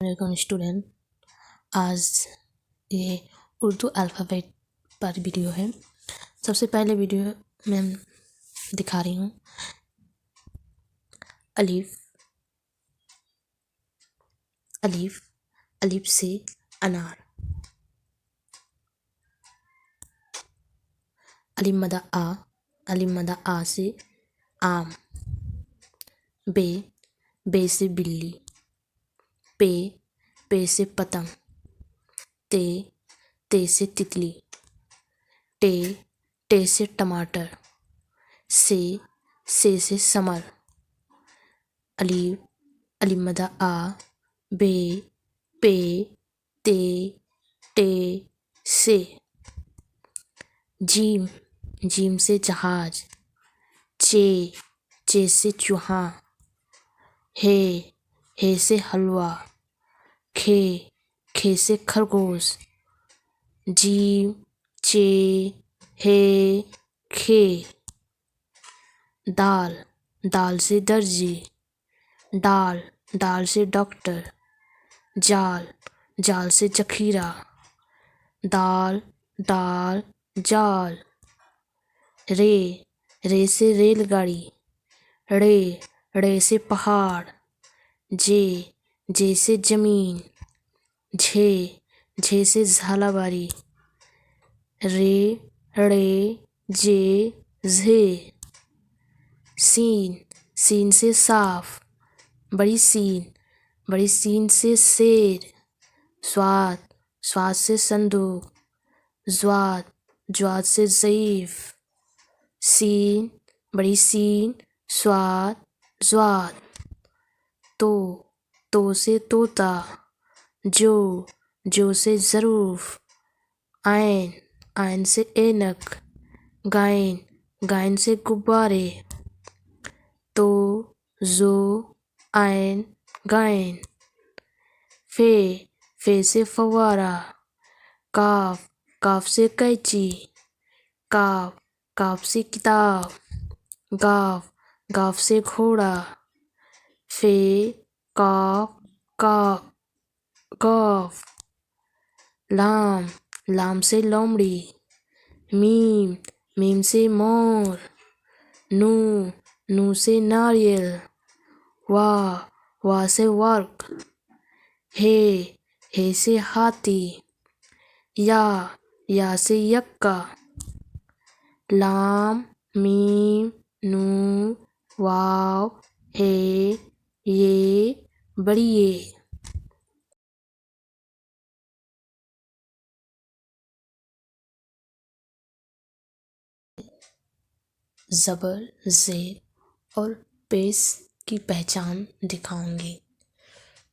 Welcome student. आज ये Urdu alphabet पर वीडियो है। सबसे पहले वीडियो में हम दिखा रही हूँ अलिफ। अलिफ अलिफ से अनार। अलिफ मदा आ। अलिफ मदा आ से आम। बे बे से बिल्ली। पे से पतंग। ते से तितली। टे से टमाटर। से से समर। अलिफ मदा आ बे पे ते से। जीम से जहाज। चे से चूहा। हे से हलवा। खे से खरगोश। जीम चे हे खे। दाल से दर्जी। डाल से डॉक्टर। जाल से जखीरा। दाल जाल। रे से रेलगाड़ी। रे से पहाड़। जे से जमीन। झे से झालावाड़ी। रे जे झे। सीन से साफ। बड़ी सीन से शेर। स्वाद से संदूक। ज्वाद से ज़ईफ। बड़ी सीन स्वाद ज्वाद। तो से तोता। जो से ज़रूफ। आयन से ऐनक। गायन से गुब्बारे। जो आयन गायन। फे से फव्वारा। काफ से कैंची। काफ से किताब। गाफ से घोड़ा। काफ। लाम से लोमड़ी। मीम से मोर। नू से नारियल। वा से वर्क। हे से हाथी। या से यक्का। लाम मीम नून वाव हे ये बड़ी ये। ज़बर ज़ेर और पेश की पहचान दिखाऊंगी।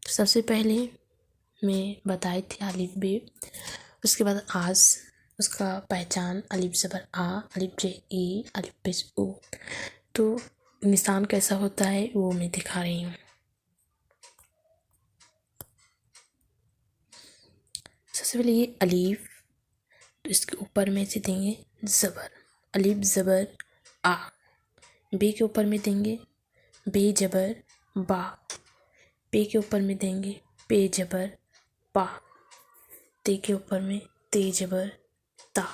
सबसे पहले मैं बताई थी अलिफ बे, उसके बाद आज उसका पहचान अलिफ ज़बर आ, अलिफ जे ई, अलिफ पेश ओ। तो निशान कैसा होता है वो मैं दिखा रही हूँ। सबसे पहले ये अलिफ, तो इसके ऊपर में से देंगे ज़बर। अलिफ ज़बर आ। बे के ऊपर में देंगे बे जबर बा। पे के ऊपर में देंगे पे जबर पा। ते के ऊपर में ते जबर ता।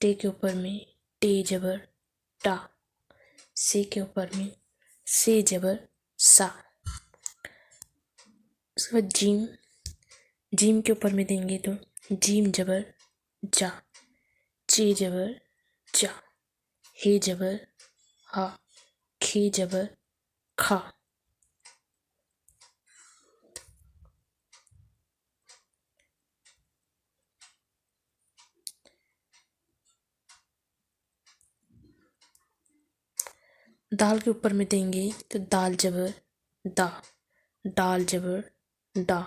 टे के ऊपर में टे जबर टा। से के ऊपर में से जबर सा। उसके बाद जीम के ऊपर में देंगे तो जीम जबर जा। चे जबर जा। हे जबर हा। खे जबर खा। दाल के ऊपर में देंगे तो दाल जबर दा। डाल जबर डा।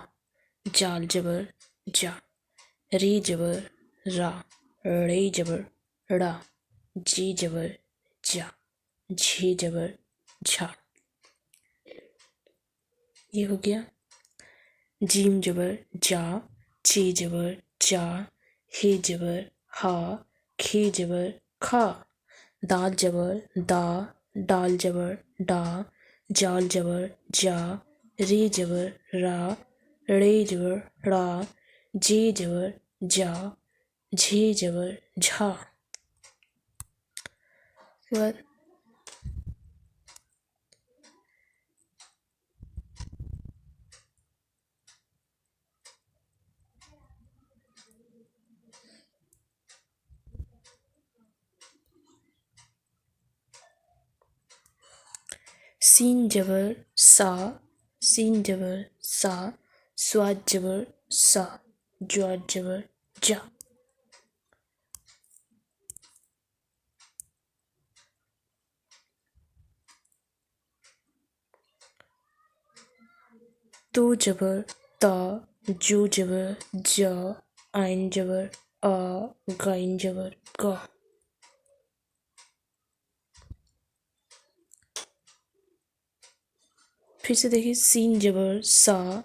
जाल जबर जा। रे जबर रा। रे जबर ड़ा। जे जबर जा। झे जबर झा। ये हो गया। जीम जबर जा। चे जबर जा। हे जबर हा। खे जबर खा। दाल जबर दा। डाल जबर डा। जाल जबर जा। रे जबर रा। रे जबर रा, जे जबर जा, झे जबर झा। उसके बाद सीन जबर सा, सीन जबर सा, स्वाद जबर सा, ज्वाद जबर जा। तो जबर ता, जो जबर जा, आइन जबर आ, गाइन जबर गा। फिर से देखिए, सीन जबर सा,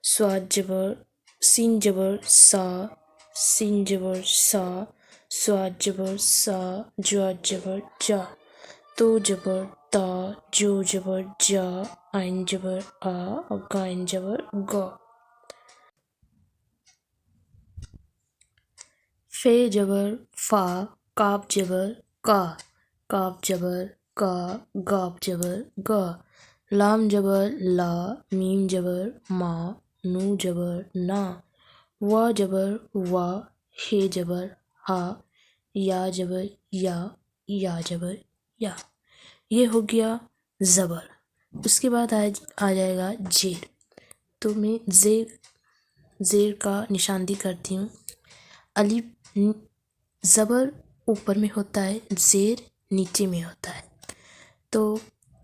स्वाद जबर, सीन जबर सा, सीन जबर सा, स्वाद जबर सा, ज्वाद जबर जा। तो जबर ता, जो जबर जा, आइन जबर आ, और गाइन जबर गा। फे जबर फा, काफ जबर का, काफ जबर का, गाफ जबर गा। लाम जबर ला, मीम जबर मा, नू जबर ना, वा जबर वा, हे जबर हा, या जबर या जबर या। ये हो गया ज़बर। उसके बाद आ जाएगा जेर। तो मैं जेर का निशानदी करती हूँ। अलिफ ज़बर ऊपर में होता है, जेर नीचे में होता है। तो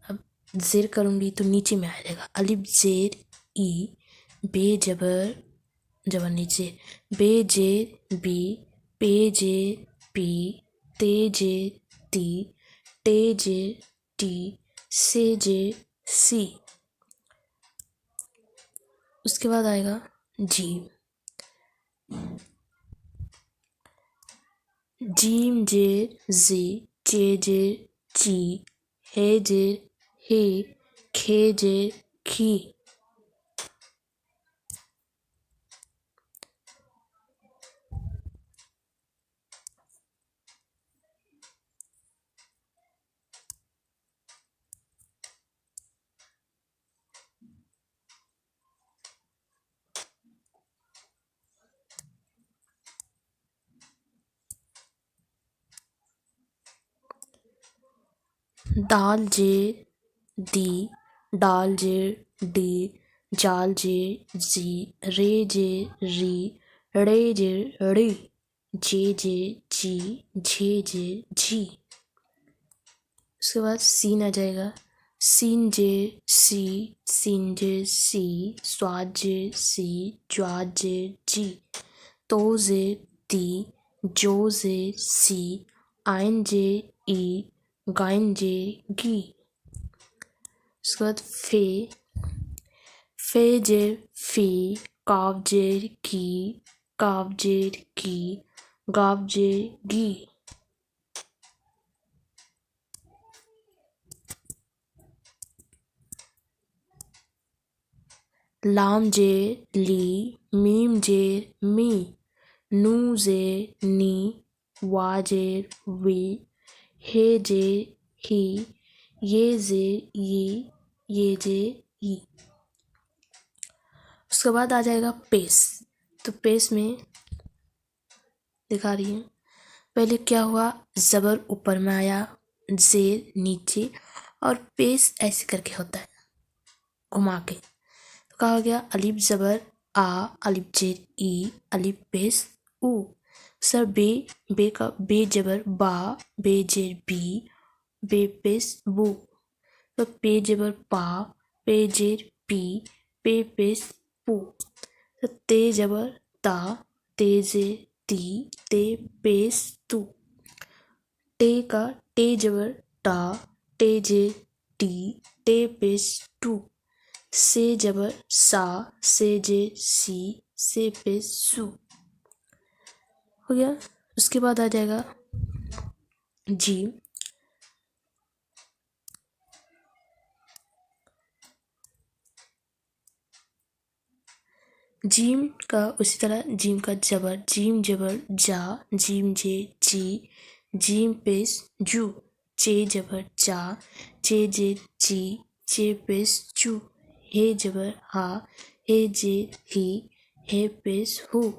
अब जेर करूँगी तो नीचे में आ जाएगा। अलिफ जेर ई, बे जबर नीचे, बे जेर बी, पे जेर पी, ते जेर ती, टे जेर टी, से जेर सी। उसके बाद आएगा जीम। जीम जेर जी, जे जेर ची, हे जेर हे, खे जेर खी। दाल जेर दी, डाल जेर डी, जाल जेर जी, रे जेर री, रे जेर री, जे जेर जी, झे जेर झी। उसके बाद सीन आ जाएगा। सीन जेर सी, सीन जेर सी, स्वाद जेर सी, ज्वाद जेर जी। तो जेर ती, जो जेर सी, आइन जेर ई, गाइन जेर गी। उसके बाद फे जेर फी, काफ जेर की, काफ जेर की, गाफ जेर गी। लाम जेर ली, मीम जेर मी, नू जेर नी, वा जेर वी, हे जेर ही, ये जेर ये जेर ई। उसके बाद आ जाएगा पेश। तो पेश में दिखा रही हूँ। पहले क्या हुआ, ज़बर ऊपर में आया, जेर नीचे, और पेश ऐसे करके होता है घुमा के। तो क्या हो गया, अलिफ ज़बर आ, अलिफ जेर ई, अलिफ पेश ऊ। सर बे का बे जबर बा, बे जेर बी, बे पेश बू। तो पे जबर पा, पे जेर पी, पे पेश पू। तो ते जबर ता, ते जेर ती, ते पेश तू। टे का टे जबर टा, टे जेर टी, टे पेश टू। से जबर सा, से जेर सी, से पेश सू। हो गया। उसके बाद आ जाएगा जीम। जीम का उसी तरह जीम का जबर, जीम जबर जा, जीम जे जी, जीम पेश जू, चे जबर चा, चे जे ची, चे पेश चू, हे जबर हा, हे जे ही, हे पेश हु,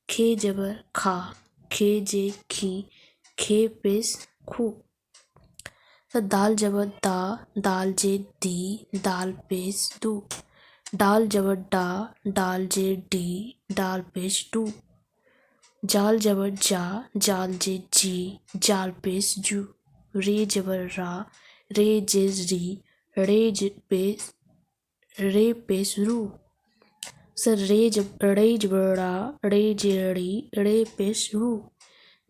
खे जबर खा, खे जे खी, खे पेश खू। तो दाल जबर दा, दाल जे दी, दाल पेश दू, डाल जबर डा, डाल जे डी, डाल पेश डू, जाल जबर जा, जाल जे जी, जाल पेश जू, रे जबर रा, रे जे री, रे पेश रू। सर रे जबर रा, रे जे री, रे पेश रू,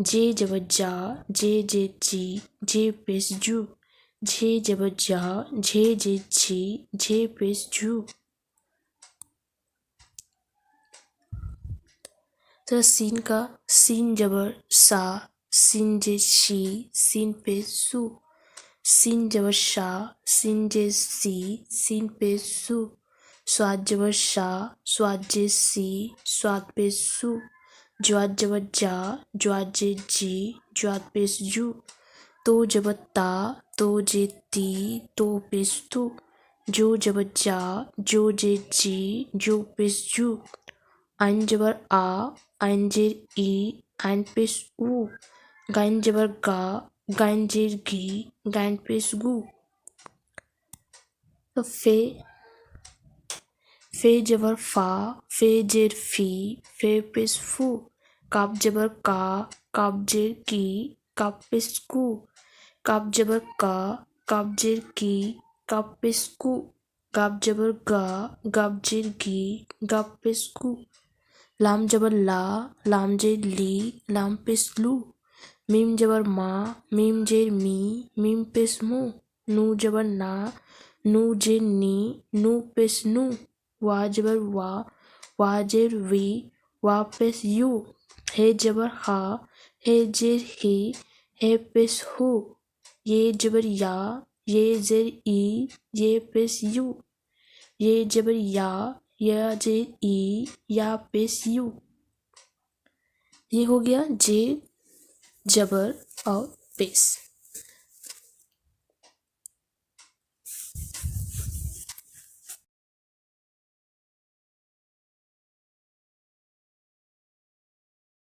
जे जबर जा, जे जी, जे पेश जू, झे जबर जा, झे जे जी, झे पेश जू। तो सीन का सीन जबर सा, सीन जे शी, सीन पे सू, सीन जबर शा, सीन जे सी, सीन पे सू, स्वाद जबर शा, स्वाद जे सी, स्वाद पे सू, ज्वाद जबर जा, ज्वाद जे जी, ज्वाद पे जू, तो जबर ता, तो जे ती, तो पेश तू, जो जबर जा, जो जे जी, जो पेश जू, आइन जबर आ, आइन जेर ई, आइन पेश ऊ, गाइन जबर गा, गाइन जेर गी, गाइन पेश गू। तो फे जबर फा, फे जेर फी, फे पेश फू, काप जबर का, काप जेर की, काप पेश कू, काप जबर का, काप जेर की, काप पेश कू, गाप जबर गा, गाप जेर गी, गाप पेश कू, लाम जबर ला, लाम जेर ली, लाम पेश लू, मीम जबर मा, मीम जेर मी, मीम पेश मू, नू जबर ना, नू जेर नी, नू पेश नू, वा जबर वा जेर वी, वा पेश यू, हे जबर हा, हे जेर ही, हे पेश हु, ये जबर या, ये जेर ई, ये पेश यू, ये जबर या जेर ई, या पेश यू। ये हो गया जे, जबर और पेश।